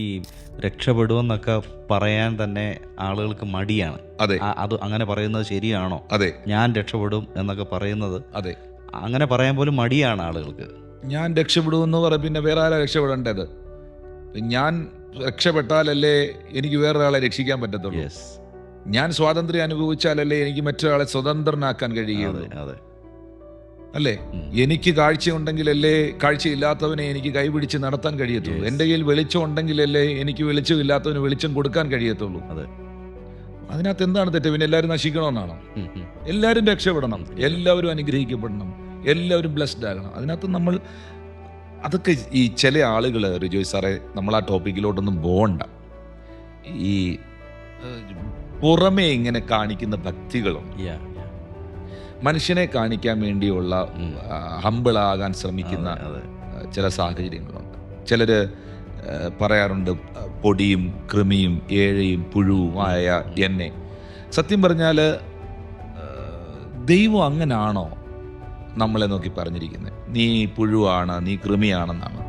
ഈ രക്ഷപ്പെടുമെന്നൊക്കെ പറയാൻ തന്നെ ആളുകൾക്ക് മടിയാണ്. അതെ, അത് അങ്ങനെ പറയുന്നത് ശരിയാണോ? അതെ, ഞാൻ രക്ഷപ്പെടും എന്നൊക്കെ പറയുന്നത് അതെ, അങ്ങനെ പറയാൻ പോലും മടിയാണ് ആളുകൾക്ക്. ഞാൻ രക്ഷപ്പെടുമെന്ന് പറയും. പിന്നെ വേറെ ആരാ രക്ഷപ്പെടേണ്ടത്? ഞാൻ രക്ഷപ്പെട്ടാലല്ലേ എനിക്ക് വേറൊരാളെ രക്ഷിക്കാൻ പറ്റത്തുള്ളൂ. യെസ്, ഞാൻ സ്വാതന്ത്ര്യം അനുഭവിച്ചാലല്ലേ എനിക്ക് മറ്റൊരാളെ സ്വതന്ത്രനാക്കാൻ കഴിയുള്ളൂ. അതെ, അല്ലേ? എനിക്ക് കാഴ്ചയുണ്ടെങ്കിലല്ലേ കാഴ്ചയില്ലാത്തവനെ എനിക്ക് കൈപിടിച്ച് നടത്താൻ കഴിയത്തുള്ളൂ. എൻ്റെ കയ്യിൽ വെളിച്ചം ഉണ്ടെങ്കിലല്ലേ എനിക്ക് വെളിച്ചമില്ലാത്തവന് വെളിച്ചം കൊടുക്കാൻ കഴിയത്തുള്ളൂ. അതെ. അതിനകത്ത് എന്താണ് തെറ്റ്? പിന്നെ എല്ലാവരും നശിക്കണമെന്നാണോ? എല്ലാവരും രക്ഷപ്പെടണം, എല്ലാവരും അനുഗ്രഹിക്കപ്പെടണം, എല്ലാവരും ബ്ലെസ്ഡ് ആകണം. അതിനകത്ത് നമ്മൾ അതൊക്കെ ഈ ചില ആളുകൾ, റിജോയ് സാറേ, നമ്മൾ ആ ടോപ്പിക്കിലോട്ടൊന്നും പോകണ്ട. ഈ പുറമേ ഇങ്ങനെ കാണിക്കുന്ന ഭക്തികളുണ്ട്, മനുഷ്യനെ കാണിക്കാൻ വേണ്ടിയുള്ള ഹമ്പിളാകാൻ ശ്രമിക്കുന്ന ചില സാഹചര്യങ്ങളുണ്ട്. ചിലർ പറയാറുണ്ട് പൊടിയും കൃമിയും ഏഴയും പുഴുവുമായ എന്നെ. സത്യം പറഞ്ഞാൽ ദൈവം അങ്ങനാണോ നമ്മളെ നോക്കി പറഞ്ഞിരിക്കുന്നത്? നീ പുഴുവാണ്, നീ കൃമിയാണെന്നാണ്.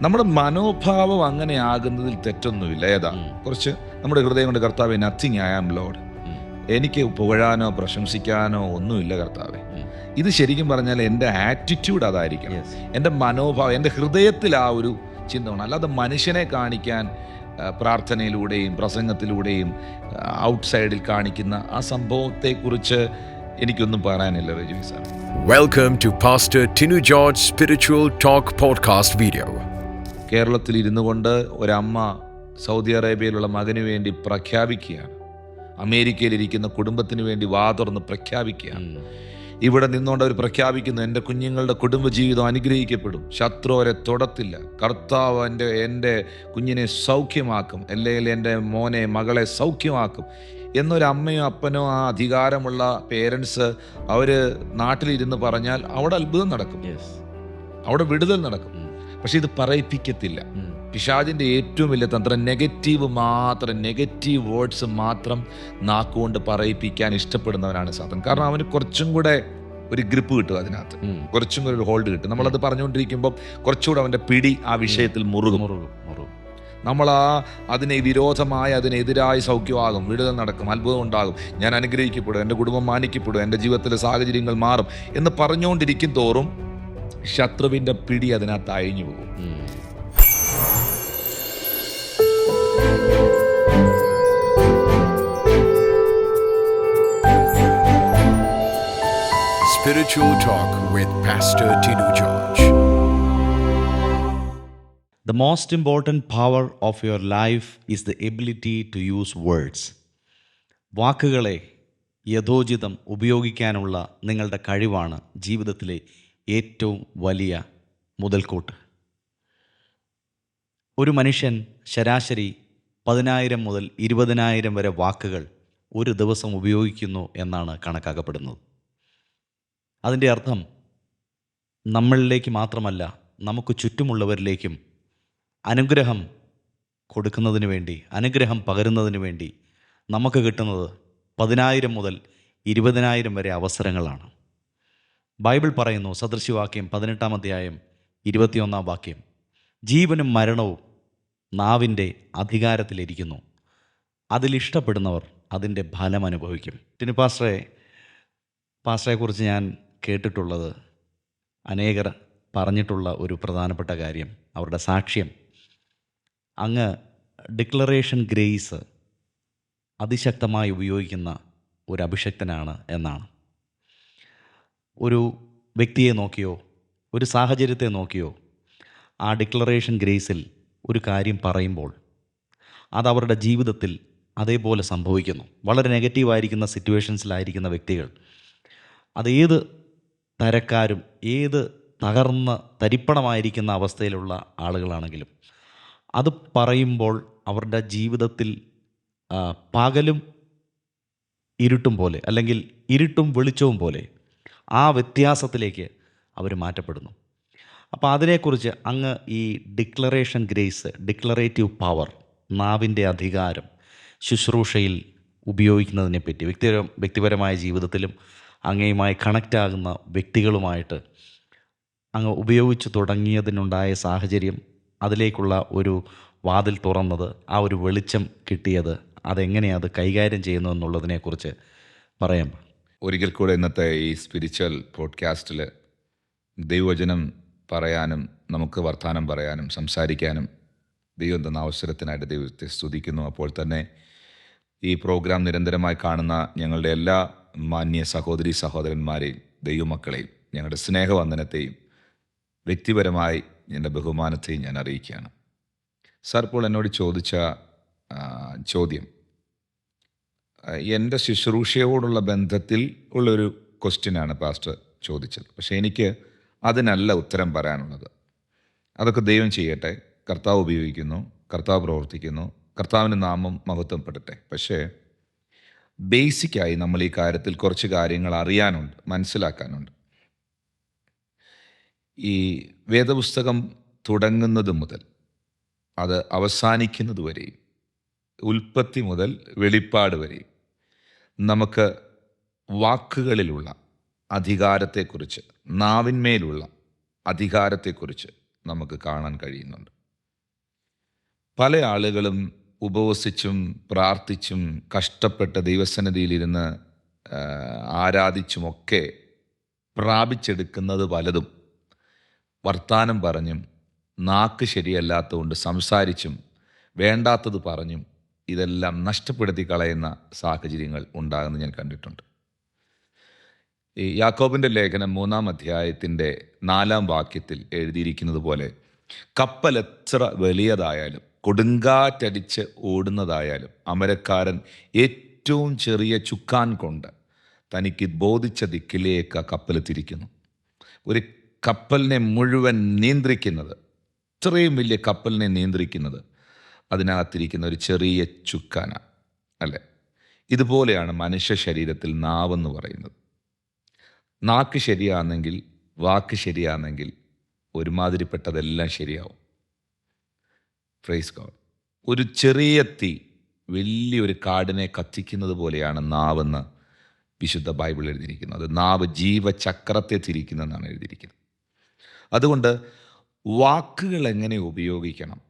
നമ്മുടെ മനോഭാവം അങ്ങനെ ആകുന്നതിൽ തെറ്റൊന്നുമില്ല. ഏതാ കുറച്ച് നമ്മുടെ ഹൃദയം കൊണ്ട് കർത്താവേ നത്തിങ് ഐ ആം ലോർഡ്, എനിക്ക് പുകഴാനോ പ്രശംസിക്കാനോ ഒന്നുമില്ല കർത്താവേ. ഇത് ശരിക്കും പറഞ്ഞാൽ എൻ്റെ ആറ്റിറ്റ്യൂഡ് അതായിരിക്കണം, എൻ്റെ മനോഭാവം, എൻ്റെ ഹൃദയത്തിൽ ആ ഒരു ചിന്ത വേണം. അല്ലാതെ മനുഷ്യനെ കാണിക്കാൻ പ്രാർത്ഥനയിലൂടെയും പ്രസംഗത്തിലൂടെയും ഔട്ട്സൈഡിൽ കാണിക്കുന്ന ആ സംഭവത്തെക്കുറിച്ച് എനിക്കൊന്നും പറയാനില്ല Rijoy sir. Welcome to Pastor Tinu George Spiritual Talk Podcast video. കേരളത്തിൽ ഇരുന്നു കൊണ്ട് ഒരമ്മ സൗദി അറേബ്യയിലുള്ള മകന് വേണ്ടി പ്രഖ്യാപിക്കുകയാണ്, അമേരിക്കയിലിരിക്കുന്ന കുടുംബത്തിന് വേണ്ടി വാ തുറന്ന് പ്രഖ്യാപിക്കുകയാണ്. ഇവിടെ നിന്നുകൊണ്ട് അവർ പ്രഖ്യാപിക്കുന്നു, എൻ്റെ കുഞ്ഞുങ്ങളുടെ കുടുംബജീവിതം അനുഗ്രഹിക്കപ്പെടും, ശത്രു അവരെ തൊടത്തില്ല, കർത്താവ് എൻ്റെ കുഞ്ഞിനെ സൗഖ്യമാക്കും, അല്ലെങ്കിൽ എൻ്റെ മോനെ മകളെ സൗഖ്യമാക്കും എന്നൊരമ്മയോ അപ്പനോ ആ അധികാരമുള്ള പേരൻസ് അവർ നാട്ടിലിരുന്ന് പറഞ്ഞാൽ അവിടെ അത്ഭുതം നടക്കും, അവിടെ വിടുതൽ നടക്കും. പക്ഷെ ഇത് പറയിപ്പിക്കത്തില്ല. പിശാചിൻ്റെ ഏറ്റവും വലിയ തന്ത്രം നെഗറ്റീവ് മാത്രം, നെഗറ്റീവ് വേർഡ്സ് മാത്രം നാക്കുകൊണ്ട് പറയിപ്പിക്കാൻ ഇഷ്ടപ്പെടുന്നവനാണ് സാത്താൻ. കാരണം അവന് കുറച്ചും കൂടെ ഒരു ഗ്രിപ്പ് കിട്ടും, അതിനകത്ത് കുറച്ചും കൂടെ ഒരു ഹോൾഡ് കിട്ടും. നമ്മളത് പറഞ്ഞുകൊണ്ടിരിക്കുമ്പോൾ കുറച്ചുകൂടെ അവൻ്റെ പിടി ആ വിഷയത്തിൽ മുറുകും. നമ്മൾ അതിനെ വിരോധമായി, അതിനെതിരായി സൗഖ്യമാകും, വിടുതൽ നടക്കും, അത്ഭുതം ഉണ്ടാകും, ഞാൻ അനുഗ്രഹിക്കപ്പെടും, എൻ്റെ കുടുംബം മാനിക്കപ്പെടും, എൻ്റെ ജീവിതത്തിലെ സാഹചര്യങ്ങൾ മാറും എന്ന് പറഞ്ഞുകൊണ്ടിരിക്കും തോറും ശത്രുവിൻ്റെ പിടി അതിനകത്ത് അയഞ്ഞു പോകും. Spiritual Talk with Pastor Tinu George. The most important power of your life is the ability to use words. വാക്കുകളെ യഥോചിതം ഉപയോഗിക്കാനുള്ള നിങ്ങളുടെ കഴിവാണ് ജീവിതത്തിലെ ഏറ്റവും വലിയ മുതൽക്കൂട്ട്. ഒരു മനുഷ്യൻ ശരാശരി 10,000 മുതൽ 20,000 വരെ വാക്കുകൾ ഒരു ദിവസം ഉപയോഗിക്കുന്നു എന്നാണ് കണക്കാക്കപ്പെടുന്നത്. അതിൻ്റെ അർത്ഥം നമ്മളിലേക്ക് മാത്രമല്ല, നമുക്ക് ചുറ്റുമുള്ളവരിലേക്കും അനുഗ്രഹം കൊടുക്കുന്നതിന് വേണ്ടി, അനുഗ്രഹം പകരുന്നതിന് വേണ്ടി നമുക്ക് കിട്ടുന്നത് 10,000 മുതൽ 20,000 വരെ അവസരങ്ങളാണ്. ബൈബിൾ പറയുന്നു, സദൃശവാക്യം 18-ാം അധ്യായം 21-ാം വാക്യം, ജീവനും മരണവും നാവിൻ്റെ അധികാരത്തിലിരിക്കുന്നു, അതിലിഷ്ടപ്പെടുന്നവർ അതിൻ്റെ ഫലം അനുഭവിക്കും. ടിനു പാസ്റ്ററെക്കുറിച്ച് ഞാൻ കേട്ടിട്ടുള്ളത്, അനേകർ പറഞ്ഞിട്ടുള്ള ഒരു പ്രധാനപ്പെട്ട കാര്യം, അവരുടെ സാക്ഷ്യം, അങ്ങ് ഡിക്ലറേഷൻ ഗ്രേസ് അതിശക്തമായി ഉപയോഗിക്കുന്ന ഒരു അഭിഷക്തനാണ് എന്നാണ്. ഒരു വ്യക്തിയെ നോക്കിയോ ഒരു സാഹചര്യത്തെ നോക്കിയോ ആ ഡിക്ലറേഷൻ ഗ്രേസിൽ ഒരു കാര്യം പറയുമ്പോൾ അത് അവരുടെ ജീവിതത്തിൽ അതേപോലെ സംഭവിക്കുന്നു. വളരെ നെഗറ്റീവായിരിക്കുന്ന സിറ്റുവേഷൻസിലായിരിക്കുന്ന വ്യക്തികൾ, അത് ഏത് തരക്കാരും ഏത് തകർന്ന് തരിപ്പണമായിരിക്കുന്ന അവസ്ഥയിലുള്ള ആളുകളാണെങ്കിലും അത് പറയുമ്പോൾ അവരുടെ ജീവിതത്തിൽ പകലും ഇരുട്ടും പോലെ, അല്ലെങ്കിൽ ഇരുട്ടും വെളിച്ചവും പോലെ ആ വ്യത്യാസത്തിലേക്ക് അവർ മാറ്റപ്പെടുന്നു. അപ്പോൾ അതിനെക്കുറിച്ച് അങ്ങ് ഈ ഡിക്ലറേഷൻ ഗ്രേസ്, ഡിക്ലറേറ്റീവ് പവർ, നാവിൻ്റെ അധികാരം ശുശ്രൂഷയിൽ ഉപയോഗിക്കുന്നതിനെപ്പറ്റി, വ്യക്തിപരമായ ജീവിതത്തിലും അങ്ങയുമായി കണക്റ്റ് ആകുന്ന വ്യക്തികളുമായിട്ട് അങ്ങ് ഉപയോഗിച്ച് തുടങ്ങിയതിനുണ്ടായ സാഹചര്യം, അതിലേക്കുള്ള വാതിൽ തുറന്നത്, ആ ഒരു വെളിച്ചം കിട്ടിയത്, അതെങ്ങനെയാണ് അത് കൈകാര്യം ചെയ്യുന്നത് എന്നുള്ളതിനെക്കുറിച്ച് പറയാം. ഒരിക്കൽ കൂടെ ഇന്നത്തെ ഈ സ്പിരിച്വൽ പോഡ്കാസ്റ്റിൽ ദൈവവചനം പറയാനും നമുക്ക് വർത്തമാനം പറയാനും സംസാരിക്കാനും ദൈവം തന്ന അവസരത്തിനായിട്ട് ദൈവത്തെ സ്തുതിക്കുന്നു. അപ്പോൾ തന്നെ ഈ പ്രോഗ്രാം നിരന്തരമായി കാണുന്ന ഞങ്ങളുടെ എല്ലാ മാന്യ സഹോദരി സഹോദരന്മാരെയും ദൈവമക്കളെയും ഞങ്ങളുടെ സ്നേഹവന്ദനത്തെയും വ്യക്തിപരമായി എൻ്റെ ബഹുമാനത്തെയും ഞാൻ അറിയിക്കുകയാണ്. സാർ ഇപ്പോൾ എന്നോട് ചോദിച്ച ചോദ്യം എൻ്റെ ശുശ്രൂഷയോടുള്ള ബന്ധത്തിൽ ഉള്ളൊരു ക്വസ്റ്റ്യനാണ് പാസ്റ്റർ ചോദിച്ചത്. പക്ഷേ എനിക്ക് അതിനല്ല ഉത്തരം പറയാനുള്ളത്. അതൊക്കെ ദൈവം ചെയ്യട്ടെ, കർത്താവ് ഉപയോഗിക്കുന്നു, കർത്താവ് പ്രവർത്തിക്കുന്നു, കർത്താവിൻ്റെ നാമം മഹത്വപ്പെടട്ടെ. പക്ഷേ ബേസിക്കായി നമ്മൾ ഈ കാര്യത്തിൽ കുറച്ച് കാര്യങ്ങൾ അറിയാനുണ്ട്, മനസ്സിലാക്കാനുണ്ട്. ഈ വേദപുസ്തകം തുടങ്ങുന്നത് മുതൽ അത് അവസാനിക്കുന്നത് വരെയും, ഉൽപ്പത്തി മുതൽ വെളിപ്പാട് വരെയും നമുക്ക് വാക്കുകളിലുള്ള അധികാരത്തെക്കുറിച്ച്, നാവിന്മേലുള്ള അധികാരത്തെക്കുറിച്ച് നമുക്ക് കാണാൻ കഴിയുന്നുണ്ട്. പല ആളുകളും ഉപവസിച്ചും പ്രാർത്ഥിച്ചും കഷ്ടപ്പെട്ട് ദൈവസന്നിധിയിലിരുന്ന് ആരാധിച്ചുമൊക്കെ പ്രാപിച്ചെടുക്കുന്നത് പലതും വർത്താനം പറഞ്ഞും നാക്ക് ശരിയല്ലാത്തതുകൊണ്ട് സംസാരിച്ചും വേണ്ടാത്തത് പറഞ്ഞും ഇതെല്ലാം നഷ്ടപ്പെടുത്തി കളയുന്ന സാഹചര്യങ്ങൾ ഉണ്ടാകുന്നത് ഞാൻ കണ്ടിട്ടുണ്ട്. ഈ യാക്കോബിൻ്റെ ലേഖനം 3-ാം അധ്യായത്തിൻ്റെ 4-ാം വാക്യത്തിൽ എഴുതിയിരിക്കുന്നത് പോലെ, കപ്പൽ എത്ര വലിയതായാലും കൊടുങ്കാറ്റടിച്ച് ഓടുന്നതായാലും അമരക്കാരൻ ഏറ്റവും ചെറിയ ചുക്കാൻ കൊണ്ട് തനിക്ക് ബോധിച്ച ദിക്കിലേക്ക് കപ്പൽ തിരിക്കുന്നു. ഒരു കപ്പലിനെ മുഴുവൻ നിയന്ത്രിക്കുന്നത്, ഇത്രയും വലിയ കപ്പലിനെ നിയന്ത്രിക്കുന്നത് അതിനകത്തിരിക്കുന്ന ഒരു ചെറിയ ചുക്കാന അല്ലേ? ഇതുപോലെയാണ് മനുഷ്യ ശരീരത്തിൽ നാവെന്ന് പറയുന്നത്. നാക്ക് ശരിയാണെങ്കിൽ, വാക്ക് ശരിയാണെങ്കിൽ ഒരുമാതിരിപ്പെട്ടതെല്ലാം ശരിയാവും. Praise God. ഒരു ചെറിയ തീ വലിയൊരു കാടിനെ കത്തിക്കുന്നത് പോലെയാണ് നാവെന്ന് വിശുദ്ധ ബൈബിൾ എഴുതിയിരിക്കുന്നത്. അത് നാവ് ജീവചക്രത്തെ തിരിക്കുന്നതെന്നാണ് എഴുതിയിരിക്കുന്നത്. അതുകൊണ്ട് വാക്കുകൾ എങ്ങനെ ഉപയോഗിക്കണം,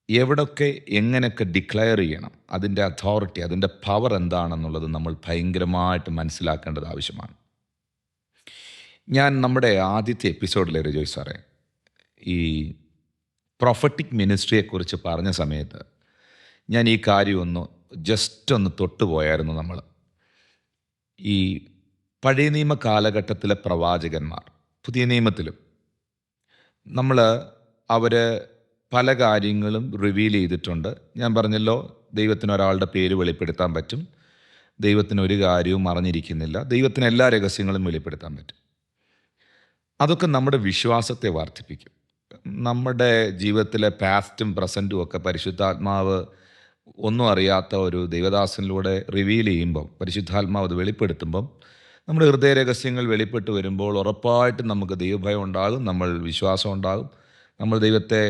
എവിടൊക്കെ എങ്ങനെയൊക്കെ ഡിക്ലെയർ ചെയ്യണം, അതിൻ്റെ അതോറിറ്റി, അതിൻ്റെ പവർ എന്താണെന്നുള്ളത് നമ്മൾ ഭയങ്കരമായിട്ട് മനസ്സിലാക്കേണ്ടത് ആവശ്യമാണ്. ഞാൻ നമ്മുടെ ആദ്യത്തെ എപ്പിസോഡിലെ റിജോയ് സാറേ ഈ പ്രൊഫറ്റിക് മിനിസ്ട്രിയെക്കുറിച്ച് പറഞ്ഞ സമയത്ത് ഞാൻ ഈ കാര്യം ജസ്റ്റ് ഒന്ന് തൊട്ടുപോയായിരുന്നു. നമ്മൾ ഈ പഴയ നിയമ കാലഘട്ടത്തിലെ പ്രവാചകന്മാർ, പുതിയ നിയമത്തിലും നമ്മൾ അവർ പല കാര്യങ്ങളും റിവീൽ ചെയ്തിട്ടുണ്ട്. ഞാൻ പറഞ്ഞല്ലോ, ദൈവത്തിന് ഒരാളുടെ പേര് വെളിപ്പെടുത്താൻ പറ്റും, ദൈവത്തിന് ഒരു കാര്യവും മറഞ്ഞിരിക്കുന്നില്ല, ദൈവത്തിന് എല്ലാ രഹസ്യങ്ങളും വെളിപ്പെടുത്താൻ പറ്റും. അതൊക്കെ നമ്മുടെ വിശ്വാസത്തെ വർദ്ധിപ്പിക്കും. നമ്മുടെ ജീവിതത്തിലെ പാസ്റ്റും പ്രസൻറ്റും ഒക്കെ പരിശുദ്ധാത്മാവ് ഒന്നും അറിയാത്ത ഒരു ദൈവദാസനിലൂടെ റിവീൽ ചെയ്യുമ്പം, പരിശുദ്ധാത്മാവ് അത് വെളിപ്പെടുത്തുമ്പം, നമ്മുടെ ഹൃദയ രഹസ്യങ്ങൾ വെളിപ്പെട്ട് വരുമ്പോൾ ഉറപ്പായിട്ടും നമുക്ക് ദൈവഭയം ഉണ്ടാകും, നമ്മൾ വിശ്വാസം ഉണ്ടാകും, നമ്മൾ ദൈവത്തെ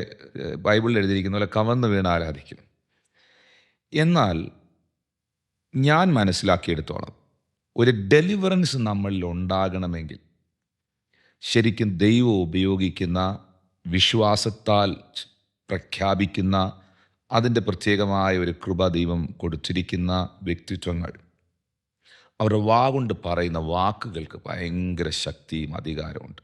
ബൈബിളിൽ എഴുതിയിരിക്കുന്ന പോലെ കവർന്ന് വീണ് ആരാധിക്കും. എന്നാൽ ഞാൻ മനസ്സിലാക്കിയെടുത്തോളം ഒരു ഡെലിവറൻസ് നമ്മളിൽ ഉണ്ടാകണമെങ്കിൽ ശരിക്കും ദൈവം ഉപയോഗിക്കുന്ന, വിശ്വാസത്താൽ പ്രഖ്യാപിക്കുന്ന, അതിൻ്റെ പ്രത്യേകമായ ഒരു കൃപ ദൈവം കൊടുത്തിരിക്കുന്ന വ്യക്തിത്വങ്ങൾ, അവരുടെ കൊണ്ട് പറയുന്ന വാക്കുകൾക്ക് ഭയങ്കര ശക്തിയും അധികാരമുണ്ട്.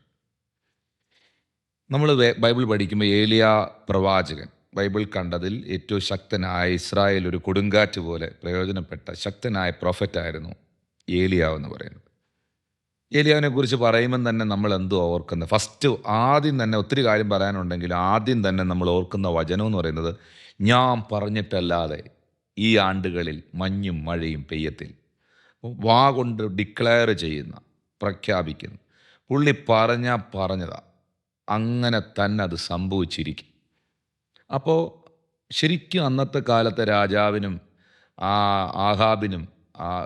നമ്മൾ ബൈബിൾ പഠിക്കുമ്പോൾ ഏലിയ പ്രവാചകൻ ബൈബിൾ കണ്ടതിൽ ഏറ്റവും ശക്തനായ, ഇസ്രായേൽ ഒരു കൊടുങ്കാറ്റ് പോലെ പ്രയോജനപ്പെട്ട ശക്തനായ പ്രൊഫറ്റായിരുന്നു ഏലിയാവെന്ന് പറയുന്നത്. ഏലിയാവിനെ കുറിച്ച് പറയുമ്പം തന്നെ നമ്മൾ എന്തോ ഓർക്കുന്നത്, ആദ്യം തന്നെ ഒത്തിരി കാര്യം പറയാനുണ്ടെങ്കിൽ ആദ്യം തന്നെ നമ്മൾ ഓർക്കുന്ന വചനം എന്ന് പറയുന്നത്, ഞാൻ പറഞ്ഞിട്ടല്ലാതെ ഈ ആണ്ടുകളിൽ മഞ്ഞും മഴയും പെയ്യത്തിൽ. കൊണ്ട് ഡിക്ലെയർ ചെയ്യുന്ന, പ്രഖ്യാപിക്കുന്ന, പുള്ളി പറഞ്ഞതാ, അങ്ങനെ തന്നെ അത് സംഭവിച്ചിരിക്കും. അപ്പോൾ ശരിക്കും അന്നത്തെ കാലത്തെ രാജാവിനും ആഹാബിനും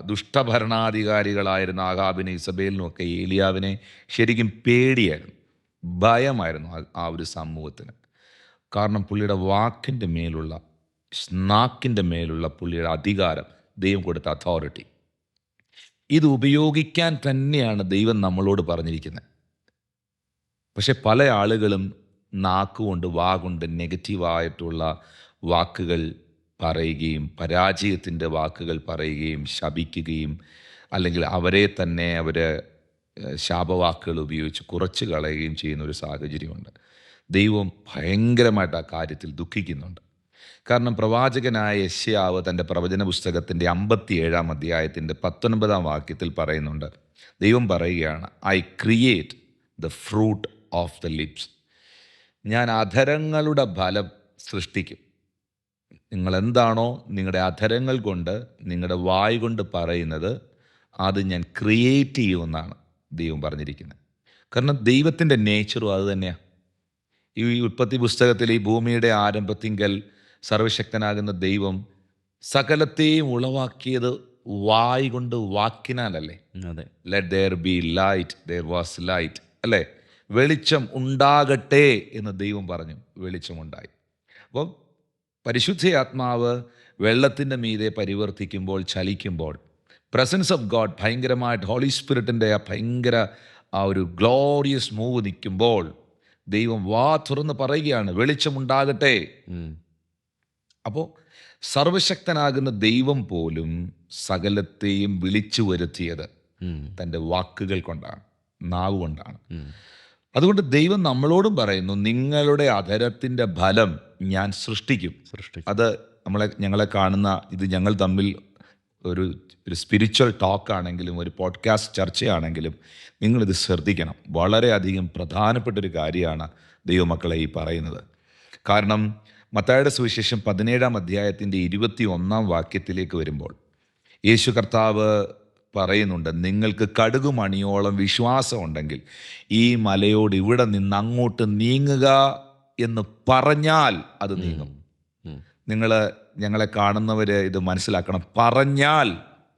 ദുഷ്ടഭരണാധികാരികളായിരുന്ന ആഹാബിനും ഇസബേലിനും ഒക്കെ ഏലിയാവിനെ ശരിക്കും പേടിയായിരുന്നു, ഭയമായിരുന്നു ആ ഒരു സമൂഹത്തിന്. കാരണം പുള്ളിയുടെ വാക്കിൻ്റെ മേലുള്ള, നാക്കിൻ്റെ മേലുള്ള പുള്ളിയുടെ അധികാരം, ദൈവം കൊടുത്ത അതോറിറ്റി, ഇത് ഉപയോഗിക്കാൻ തന്നെയാണ് ദൈവം നമ്മളോട് പറഞ്ഞിരിക്കുന്നത്. പക്ഷെ പല ആളുകളും നാക്കുകൊണ്ട് വാ കൊണ്ട് നെഗറ്റീവായിട്ടുള്ള വാക്കുകൾ പറയുകയും പരാജയത്തിൻ്റെ വാക്കുകൾ പറയുകയും ശപിക്കുകയും അല്ലെങ്കിൽ അവരെ തന്നെ ശാപവാക്കുകൾ ഉപയോഗിച്ച് കുറച്ച് കളയുകയും ചെയ്യുന്ന ഒരു സാഹചര്യമുണ്ട്. ദൈവം ഭയങ്കരമായിട്ട് ആ കാര്യത്തിൽ ദുഃഖിക്കുന്നുണ്ട്. കാരണം പ്രവാചകനായ യെശയ്യാവ് തൻ്റെ പ്രവചന പുസ്തകത്തിൻ്റെ 57-ാം അധ്യായത്തിൻ്റെ 19-ാം വാക്യത്തിൽ പറയുന്നുണ്ട്, ദൈവം പറയുകയാണ്, I create the fruit of the lips. ഞാൻ അധരങ്ങളുടെ ഫലം സൃഷ്ടിക്കും. നിങ്ങളെന്താണോ നിങ്ങളുടെ അധരങ്ങൾ കൊണ്ട് നിങ്ങളുടെ വായ് കൊണ്ട് പറയുന്നത് അത് ഞാൻ ക്രിയേറ്റ് ചെയ്യുമെന്നാണ് ദൈവം പറഞ്ഞിരിക്കുന്നത്. കാരണം ദൈവത്തിൻ്റെ നേച്ചറും അത് തന്നെയാണ്. ഈ ഉൽപ്പത്തി പുസ്തകത്തിൽ ഈ ഭൂമിയുടെ ആരംഭത്തിങ്കൽ സർവശക്തനാകുന്ന ദൈവം സകലത്തെയും ഉളവാക്കിയത് വായ് കൊണ്ട്, വാക്കിനാലല്ലേ. അതെ. Let there be light, there was light, അല്ലേ? വെളിച്ചം ഉണ്ടാകട്ടെ എന്ന് ദൈവം പറഞ്ഞു, വെളിച്ചമുണ്ടായി. അപ്പോൾ പരിശുദ്ധ വെള്ളത്തിൻ്റെ മീതെ പരിവർത്തിക്കുമ്പോൾ, ചലിക്കുമ്പോൾ, പ്രസൻസ് ഓഫ് ഗോഡ് ഭയങ്കരമായിട്ട് ഹോളി സ്പിരിറ്റിൻ്റെ ആ ഒരു ഗ്ലോറിയസ് മൂവ് നിൽക്കുമ്പോൾ ദൈവം വാ തുറന്ന് പറയുകയാണ്, വെളിച്ചമുണ്ടാകട്ടെ. അപ്പോൾ സർവശക്തനാകുന്ന ദൈവം പോലും സകലത്തെയും വിളിച്ചു വരുത്തിയത് തൻ്റെ വാക്കുകൾ കൊണ്ടാണ്, നാവ് കൊണ്ടാണ്. അതുകൊണ്ട് ദൈവം നമ്മളോടും പറയുന്നു, നിങ്ങളുടെ അധരത്തിൻ്റെ ഫലം ഞാൻ സൃഷ്ടിക്കും. അത് ഞങ്ങളെ കാണുന്ന ഇത് ഞങ്ങൾ തമ്മിൽ ഒരു സ്പിരിച്വൽ ടോക്കാണെങ്കിലും ഒരു പോഡ്കാസ്റ്റ് ചർച്ചയാണെങ്കിലും നിങ്ങളിത് ശ്രദ്ധിക്കണം. വളരെയധികം പ്രധാനപ്പെട്ടൊരു കാര്യമാണ് ദൈവമക്കളെ ഈ പറയുന്നത്. കാരണം മത്തായിയുടെ സുവിശേഷം 17-ാം അധ്യായത്തിൻ്റെ 21-ാം വാക്യത്തിലേക്ക് വരുമ്പോൾ യേശു കർത്താവ് പറയുന്നുണ്ട്, നിങ്ങൾക്ക് കടുകുമണിയോളം വിശ്വാസം ഉണ്ടെങ്കിൽ ഈ മലയോട് ഇവിടെ നിന്ന് അങ്ങോട്ട് നീങ്ങുക എന്ന് പറഞ്ഞാൽ അത് നീങ്ങും. ഞങ്ങളെ കാണുന്നവർ ഇത് മനസ്സിലാക്കണം. പറഞ്ഞാൽ,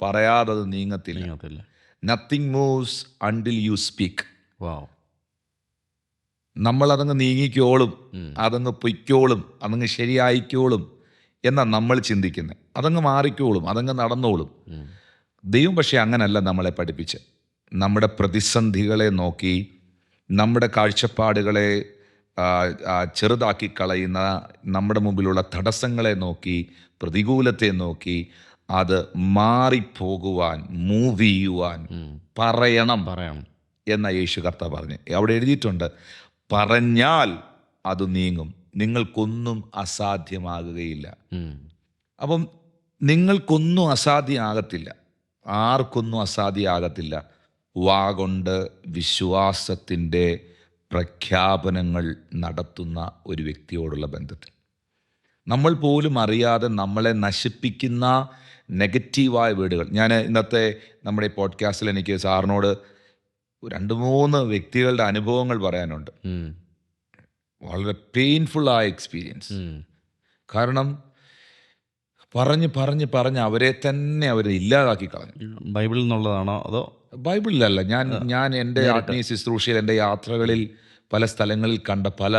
പറയാതെ അത് നീങ്ങത്തില്ല. Nothing moves until you speak. നമ്മളതങ്ങ് നീങ്ങിക്കോളും, അതങ്ങ് പൊയ്ക്കോളും, അതങ്ങ് ശരിയായിക്കോളും എന്നാണ് നമ്മൾ ചിന്തിക്കുന്നത്. അതങ്ങ് മാറിക്കോളും, അതങ്ങ് നടന്നോളും. ദൈവം പക്ഷേ അങ്ങനല്ല നമ്മളെ പഠിപ്പിച്ച്. നമ്മുടെ പ്രതിസന്ധികളെ നോക്കി, നമ്മുടെ കാഴ്ചപ്പാടുകളെ ചെറുതാക്കി കളയുന്ന, നമ്മുടെ മുമ്പിലുള്ള തടസ്സങ്ങളെ നോക്കി, പ്രതികൂലത്തെ നോക്കി അത് മാറിപ്പോകുവാൻ, മൂവ് ചെയ്യുവാൻ പറയണം എന്ന യേശു കർത്താവ് പറഞ്ഞു. അവിടെ എഴുതിയിട്ടുണ്ട്, പറഞ്ഞാൽ അത് നീങ്ങും, നിങ്ങൾക്കൊന്നും അസാധ്യമാകുകയില്ല. അപ്പം നിങ്ങൾക്കൊന്നും അസാധ്യമാകത്തില്ല, ആർക്കൊന്നും അസാധ്യമാകത്തില്ല. വാ കൊണ്ട് വിശ്വാസത്തിൻ്റെ പ്രഖ്യാപനങ്ങൾ നടത്തുന്ന ഒരു വ്യക്തിയോടുള്ള ബന്ധത്തിൽ നമ്മൾ പോലും അറിയാതെ നമ്മളെ നശിപ്പിക്കുന്ന നെഗറ്റീവായ വേർഡുകൾ. ഞാൻ ഇന്നത്തെ നമ്മുടെ ഈ പോഡ്കാസ്റ്റിൽ എനിക്ക് സാറിനോട് 2-3 വ്യക്തികളുടെ അനുഭവങ്ങൾ പറയാനുണ്ട്. വളരെ പെയിൻഫുള്ളായ എക്സ്പീരിയൻസ്. കാരണം പറഞ്ഞ് അവരെ ഇല്ലാതാക്കി കളഞ്ഞു. ബൈബിളിൽ നിന്നുള്ളതാണോ അതോ? ബൈബിളിലല്ല. ഞാൻ എൻ്റെ ആത്മീയ ശുശ്രൂഷയിൽ, എൻ്റെ യാത്രകളിൽ പല സ്ഥലങ്ങളിൽ കണ്ട പല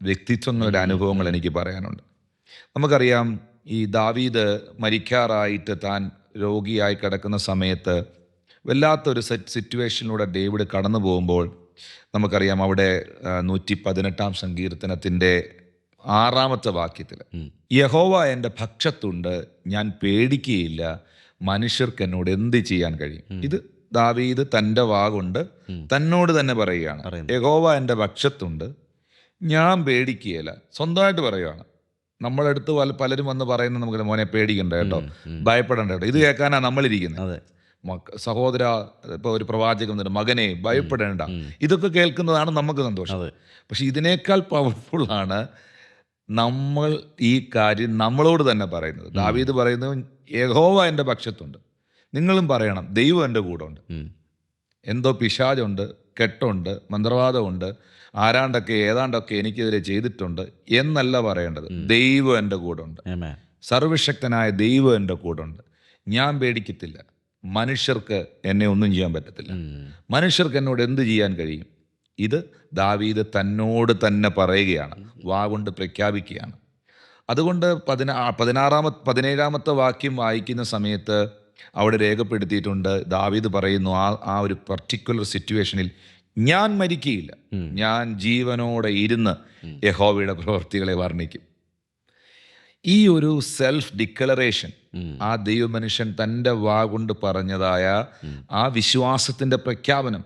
വ്യക്തിത്വങ്ങളുടെ അനുഭവങ്ങൾ എനിക്ക് പറയാനുണ്ട്. നമുക്കറിയാം, ഈ ദാവീദ് മരിക്കാറായിട്ട് താൻ രോഗിയായി കിടക്കുന്ന സമയത്ത് വല്ലാത്തൊരു സിറ്റുവേഷനിലൂടെ ഡേവിഡ് കടന്നു പോകുമ്പോൾ നമുക്കറിയാം, അവിടെ 118-ാം സങ്കീർത്തനത്തിൻ്റെ 6-ാമത്തെ വാക്യത്തിൽ, യഹോവ എൻ്റെ പക്ഷത്തുണ്ട്, ഞാൻ പേടിക്കുകയില്ല, മനുഷ്യർക്ക് എന്നോട് എന്ത് ചെയ്യാൻ കഴിയും. ഇത് ദാവീദ് തൻ്റെ വാഗുണ്ട് തന്നോട് തന്നെ പറയുകയാണ്, യഹോവ എൻ്റെ പക്ഷത്തുണ്ട്, ഞാൻ പേടിക്കുകയില്ല. സ്വന്തമായിട്ട് പറയുകയാണ്. നമ്മളടുത്ത് പലരും വന്ന് പറയുന്നത് നമുക്ക്, മോനെ പേടിക്കണ്ട കേട്ടോ, ഭയപ്പെടേണ്ട കേട്ടോ. ഇത് കേൾക്കാനാണ് നമ്മളിരിക്കുന്നത്. സഹോദര, ഇപ്പോൾ ഒരു പ്രവാചകൻ, മകനെ ഭയപ്പെടേണ്ട, ഇതൊക്കെ കേൾക്കുന്നതാണ് നമുക്ക് സന്തോഷം. പക്ഷെ ഇതിനേക്കാൾ പവർഫുള്ളാണ് നമ്മൾ ഈ കാര്യം നമ്മളോട് തന്നെ പറയുന്നത്. ദാവീദ് പറയുന്നത്, യഹോവ എൻ്റെ പക്ഷത്തുണ്ട്. നിങ്ങളും പറയണം, ദൈവം എൻ്റെ കൂടെ ഉണ്ട്. എന്തോ പിശാചുണ്ട്, കെട്ടുണ്ട്, മന്ത്രവാദമുണ്ട്, ആരാണ്ടൊക്കെ ഏതാണ്ടൊക്കെ എനിക്കെതിരെ ചെയ്തിട്ടുണ്ട് എന്നല്ല പറയേണ്ടത്. ദൈവം എൻ്റെ കൂടെ ഉണ്ട്, സർവശക്തനായ ദൈവം എൻ്റെ കൂടെ ഉണ്ട്, ഞാൻ പേടിക്കത്തില്ല. മനുഷ്യർക്ക് എന്നെ ഒന്നും ചെയ്യാൻ പറ്റത്തില്ല, മനുഷ്യർക്ക് എന്നോട് എന്ത് ചെയ്യാൻ കഴിയും. ഇത് ദാവീദ് തന്നോട് തന്നെ പറയുകയാണ്, വാ കൊണ്ട് പ്രഖ്യാപിക്കുകയാണ്. അതുകൊണ്ട് 17-ാമത്തെ വാക്യം വായിക്കുന്ന സമയത്ത് അവിടെ രേഖപ്പെടുത്തിയിട്ടുണ്ട്, ദാവീദ് പറയുന്നു, ആ ഒരു പർട്ടിക്കുലർ സിറ്റുവേഷനിൽ ഞാൻ മരിക്കുകയില്ല, ഞാൻ ജീവനോടെ ഇരുന്ന് യഹോവയുടെ പ്രവൃത്തികളെ വർണ്ണിക്കും. ഈ ഒരു സെൽഫ് ഡിക്ലറേഷൻ, ആ ദൈവമനുഷ്യൻ തൻ്റെ വാഗൊണ്ട് പറഞ്ഞതായ ആ വിശ്വാസത്തിൻ്റെ പ്രഖ്യാപനം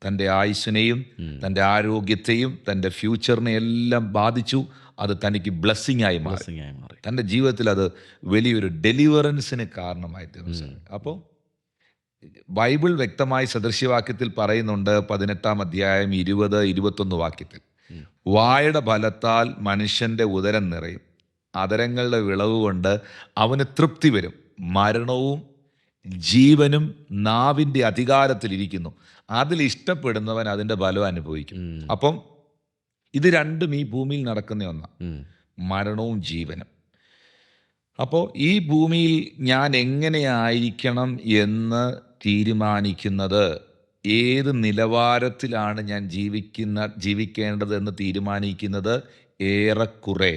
തൻ്റെ ആയുസ്സിനെയും തൻ്റെ ആരോഗ്യത്തെയും തൻ്റെ ഫ്യൂച്ചറിനെ എല്ലാം ബാധിച്ചു. അത് തനിക്ക് ബ്ലെസ്സിങ് ആയി മാറി. തൻ്റെ ജീവിതത്തിൽ അത് വലിയൊരു ഡെലിവറൻസിന് കാരണമായി തീർന്നു. അപ്പോൾ ബൈബിൾ വ്യക്തമായി സദൃശ്യവാക്യത്തിൽ പറയുന്നുണ്ട്, 18 അധ്യായം 20-21 വാക്യത്തിൽ, വായുടെ ഫലത്താൽ മനുഷ്യൻ്റെ ഉദരം നിറയും, അധരങ്ങളുടെ വിളവ് കൊണ്ട് അവന് തൃപ്തി വരും, മരണവും ജീവനും നാവിൻ്റെ അധികാരത്തിലിരിക്കുന്നു, അതിൽ ഇഷ്ടപ്പെടുന്നവൻ അതിൻ്റെ ഫലം അനുഭവിക്കും. അപ്പം ഇത് രണ്ടും ഈ ഭൂമിയിൽ നടക്കുന്ന ഒന്നാണ്, മരണവും ജീവനും. അപ്പോൾ ഈ ഭൂമിയിൽ ഞാൻ എങ്ങനെയായിരിക്കണം എന്ന് തീരുമാനിക്കുന്നത്, ഏത് നിലവാരത്തിലാണ് ഞാൻ ജീവിക്കേണ്ടത് എന്ന് തീരുമാനിക്കുന്നത് ഏറെക്കുറെ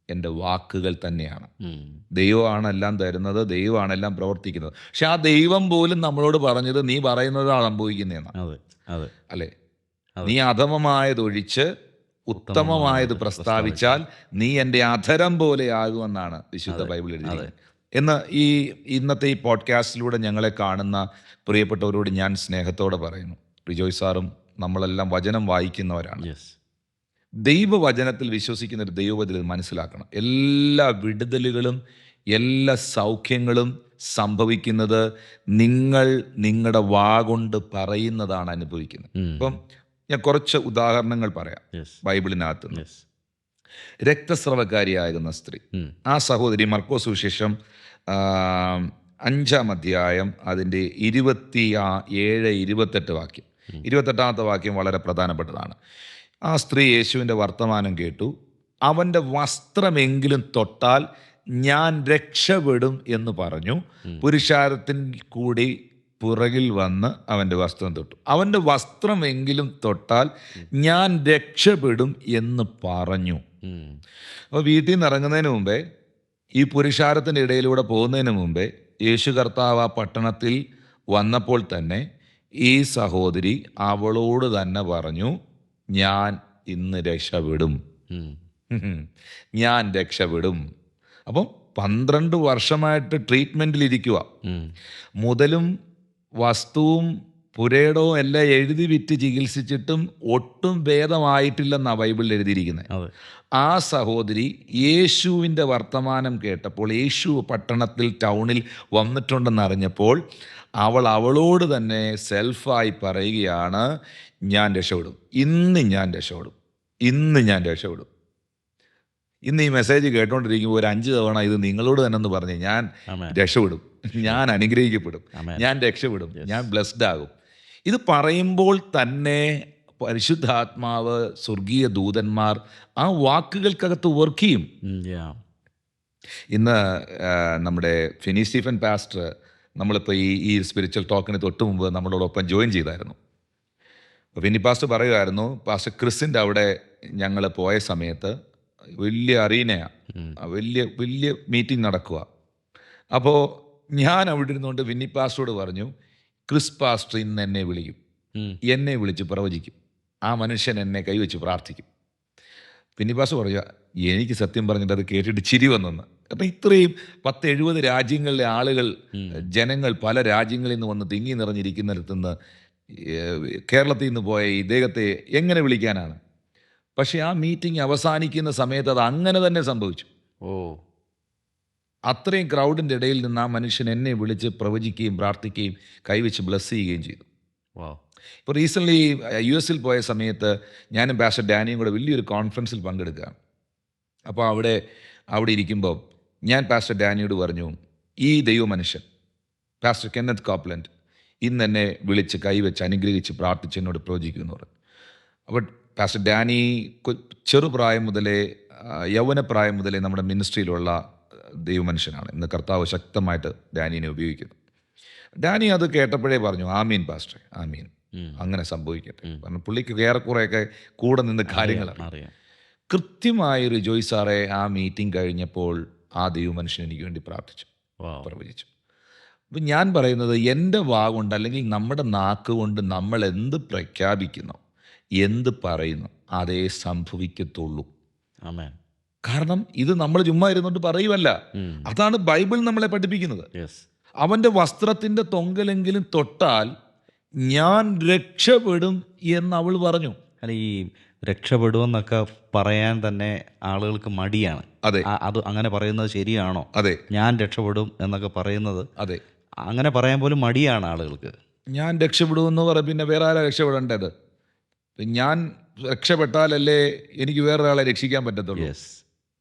എൻ്റെ വാക്കുകൾ തന്നെയാണ്. ദൈവമാണ് എല്ലാം തരുന്നത്, ദൈവമാണ് എല്ലാം പ്രവർത്തിക്കുന്നത്. പക്ഷെ ആ ദൈവം പോലും നമ്മളോട് പറഞ്ഞത് നീ പറയുന്നതാണ് സംഭവിക്കുന്നതെന്നാണ്. അല്ലേ? നീ അധമമായതൊഴിച്ച് ഉത്തമമായത് പ്രസ്താവിച്ചാൽ നീ എൻ്റെ അധരം പോലെ ആകുമെന്നാണ് വിശുദ്ധ ബൈബിൾ എഴുതിയത്. എന്ന് ഇന്നത്തെ ഈ പോഡ്കാസ്റ്റിലൂടെ ഞങ്ങളെ കാണുന്ന പ്രിയപ്പെട്ടവരോട് ഞാൻ സ്നേഹത്തോടെ പറയുന്നു, റിജോയ് സാറും നമ്മളെല്ലാം വചനം വായിക്കുന്നവരാണ്. ദൈവവചനത്തിൽ വിശ്വസിക്കുന്ന ഒരു ദൈവവചനം മനസ്സിലാക്കണം, എല്ലാ വിടുതലുകളും എല്ലാ സൗഖ്യങ്ങളും സംഭവിക്കുന്നത് നിങ്ങൾ നിങ്ങളുടെ വാഗൊണ്ട് പറയുന്നതാണ് അനുഭവിക്കുന്നത്. അപ്പം ഞാൻ കുറച്ച് ഉദാഹരണങ്ങൾ പറയാം ബൈബിളിനകത്ത് നിന്ന്. രക്തസ്രവക്കാരിയാകുന്ന സ്ത്രീ, ആ സഹോദരി മർക്കോസ് സുവിശേഷം 5 അധ്യായം അതിൻ്റെ 27-28 വാക്യം, 28 വാക്യം വളരെ പ്രധാനപ്പെട്ടതാണ്. ആ സ്ത്രീ യേശുവിൻ്റെ വർത്തമാനം കേട്ടു, അവൻ്റെ വസ്ത്രമെങ്കിലും തൊട്ടാൽ ഞാൻ രക്ഷപ്പെടും എന്ന് പറഞ്ഞു. പുരുഷാരത്തിൽ കൂടി പുറകിൽ വന്ന് അവൻ്റെ വസ്ത്രം തൊട്ടു. അവൻ്റെ വസ്ത്രമെങ്കിലും തൊട്ടാൽ ഞാൻ രക്ഷപ്പെടും എന്ന് പറഞ്ഞു. അപ്പോൾ വീട്ടിൽ നിന്ന് ഇറങ്ങുന്നതിന് മുമ്പേ, ഈ പുരുഷാരത്തിൻ്റെ ഇടയിലൂടെ പോകുന്നതിന് മുമ്പേ, യേശു കർത്താവ് ആ പട്ടണത്തിൽ വന്നപ്പോൾ തന്നെ ഈ സഹോദരി അവളോട് തന്നെ പറഞ്ഞു, ഞാൻ ഇന്ന് രക്ഷപ്പെടും, ഞാൻ രക്ഷപ്പെടും. അപ്പം 12 വർഷമായിട്ട് ട്രീറ്റ്മെൻറ്റിലിരിക്കുക, മുതലും വസ്തുവും പുരയിടവും എല്ലാം എഴുതി വിറ്റ് ചികിത്സിച്ചിട്ടും ഒട്ടും ഭേദമായിട്ടില്ലെന്നാണ് ബൈബിളിൽ എഴുതിയിരിക്കുന്നത്. ആ സഹോദരി യേശുവിൻ്റെ വർത്തമാനം കേട്ടപ്പോൾ, യേശു പട്ടണത്തിൽ ടൗണിൽ വന്നിട്ടുണ്ടെന്നറിഞ്ഞപ്പോൾ അവളോട് തന്നെ സെൽഫായി പറയുകയാണ്, ഞാൻ രക്ഷപ്പെടും, ഇന്ന് ഞാൻ രക്ഷപ്പെടും, ഇന്ന് ഞാൻ രക്ഷപ്പെടും. ഇന്ന് ഈ മെസ്സേജ് കേട്ടോണ്ടിരിക്കുമ്പോൾ ഒരു 5 തവണ ഇത് നിങ്ങളോട് തന്നെ ഒന്ന് പറഞ്ഞ്, ഞാൻ രക്ഷപ്പെടും, ഞാൻ അനുഗ്രഹിക്കപ്പെടും, ഞാൻ രക്ഷപ്പെടും, ഞാൻ ബ്ലെസ്ഡ് ആകും. ഇത് പറയുമ്പോൾ തന്നെ പരിശുദ്ധാത്മാവ്, സ്വർഗീയ ദൂതന്മാർ ആ വാക്കുകൾക്കകത്ത് വർക്ക് ചെയ്യും. ഇന്ന് നമ്മുടെ ഫിനി സ്റ്റീഫൻ പാസ്റ്റർ, നമ്മളിപ്പോൾ ഈ സ്പിരിച്വൽ ടോക്കിന് തൊട്ട് മുമ്പ് നമ്മളോടൊപ്പം ജോയിൻ ചെയ്തായിരുന്നു. ഫിനി പാസ്റ്റർ പറയുമായിരുന്നു, പാസ്റ്റർ ക്രിസിൻ്റെ അവിടെ ഞങ്ങൾ പോയ സമയത്ത് വലിയ അറീനയാണ്, വലിയ മീറ്റിംഗ് നടക്കുക. അപ്പോൾ ഞാൻ അവിടെ ഇരുന്നുകൊണ്ട് ഫിന്നി പാസ്റ്ററോട് പറഞ്ഞു, ക്രിസ് പാസ്റ്റർ ഇന്ന് എന്നെ വിളിക്കും, എന്നെ വിളിച്ച് പ്രവചിക്കും, ആ മനുഷ്യൻ എന്നെ കൈവച്ച് പ്രാർത്ഥിക്കും. ഫിന്നി പാസ്റ്റർ പറയുക, എനിക്ക് സത്യം പറഞ്ഞിട്ട് അത് കേട്ടിട്ട് ചിരി വന്നെന്ന്. അപ്പം ഇത്രയും 10-70 രാജ്യങ്ങളിലെ ആളുകൾ, ജനങ്ങൾ പല രാജ്യങ്ങളിൽ നിന്ന് വന്ന് തിങ്ങി നിറഞ്ഞിരിക്കുന്നിടത്തുനിന്ന് കേരളത്തിൽ നിന്ന് പോയ ഇദ്ദേഹത്തെ എങ്ങനെ വിളിക്കാനാണ്? പക്ഷെ ആ മീറ്റിംഗ് അവസാനിക്കുന്ന സമയത്ത് അത് അങ്ങനെ തന്നെ സംഭവിച്ചു. അത്രയും ക്രൗഡിൻ്റെ ഇടയിൽ നിന്ന് ആ മനുഷ്യൻ എന്നെ വിളിച്ച് പ്രവചിക്കുകയും പ്രാർത്ഥിക്കുകയും കൈവച്ച് ബ്ലെസ് ചെയ്യുകയും ചെയ്തു. ഇപ്പോൾ റീസെൻ്റ്ലി US പോയ സമയത്ത് ഞാനും പാസ്റ്റർ ഡാനിയും കൂടെ വലിയൊരു കോൺഫറൻസിൽ പങ്കെടുക്കുകയാണ്. അപ്പോൾ അവിടെ ഇരിക്കുമ്പോൾ ഞാൻ പാസ്റ്റർ ഡാനിയോട് പറഞ്ഞു, ഈ ദൈവ മനുഷ്യൻ പാസ്റ്റർ കെന്നത്ത് കോപ്ലൻഡ് ഇന്ന് എന്നെ വിളിച്ച് കൈവച്ച് അനുഗ്രഹിച്ച് പ്രാർത്ഥിച്ച് എന്നോട് പ്രവചിക്കുമെന്ന് പറഞ്ഞു. അപ്പോൾ പാസ്റ്റർ ഡാനി ചെറുപ്രായം മുതലേ, യൗവനപ്രായം മുതലേ നമ്മുടെ മിനിസ്ട്രിയിലുള്ള ദൈവമനുഷ്യനാണ്. ഇന്ന് കർത്താവ് ശക്തമായിട്ട് ഡാനിയെ ഉപയോഗിക്കുന്നു. ഡാനി അത് കേട്ടപ്പോഴേ പറഞ്ഞു, ആമീൻ പാസ്റ്റർ, ആമീൻ, അങ്ങനെ സംഭവിക്കട്ടെ. കാരണം പുള്ളിക്ക് ഏറെക്കുറെയൊക്കെ കൂടെ നിന്ന് കാര്യങ്ങൾ അറിയാം. കൃത്യമായി റിജോയ് സാറെ ആ മീറ്റിംഗ് കഴിഞ്ഞപ്പോൾ ആ ദൈവമനുഷ്യൻ എനിക്ക് വേണ്ടി പ്രാർത്ഥിച്ചു, പ്രവചിച്ചു. അപ്പം ഞാൻ പറയുന്നത് എൻ്റെ വാ കൊണ്ട് അല്ലെങ്കിൽ നമ്മുടെ നാക്ക് കൊണ്ട് നമ്മൾ എന്ത് പ്രഖ്യാപിക്കുന്നു, എന്ത് പറയുന്നു, അതേ സംഭവിക്കത്തുള്ളൂ. ആമേൻ. കാരണം ഇത് നമ്മൾ ചുമ്മാ ഇരുന്നുകൊണ്ട് പറയുമല്ല. അതാണ് ബൈബിൾ നമ്മളെ പഠിപ്പിക്കുന്നത്. യെസ്. അവൻ്റെ വസ്ത്രത്തിൻ്റെ തൊങ്കലെങ്കിലും തൊട്ടാൽ ഞാൻ രക്ഷപ്പെടും എന്ന് അവൾ പറഞ്ഞു. അല്ല, ഈ രക്ഷപ്പെടുമെന്നൊക്കെ പറയാൻ തന്നെ ആളുകൾക്ക് മടിയാണ്. അതെ, അത് അങ്ങനെ പറയുന്നത് ശരിയാണോ? അതെ, ഞാൻ രക്ഷപ്പെടും എന്നൊക്കെ പറയുന്നത് അതെ, അങ്ങനെ പറയാൻ പോലും മടിയാണ് ആളുകൾക്ക്. ഞാൻ രക്ഷപ്പെടുമെന്ന് പറ, പിന്നെ വേറെ ആരാ രക്ഷപ്പെടേണ്ടത്? ഞാൻ രക്ഷപ്പെട്ടാലല്ലേ എനിക്ക് വേറൊരാളെ രക്ഷിക്കാൻ പറ്റത്തുള്ളൂ. യെസ്.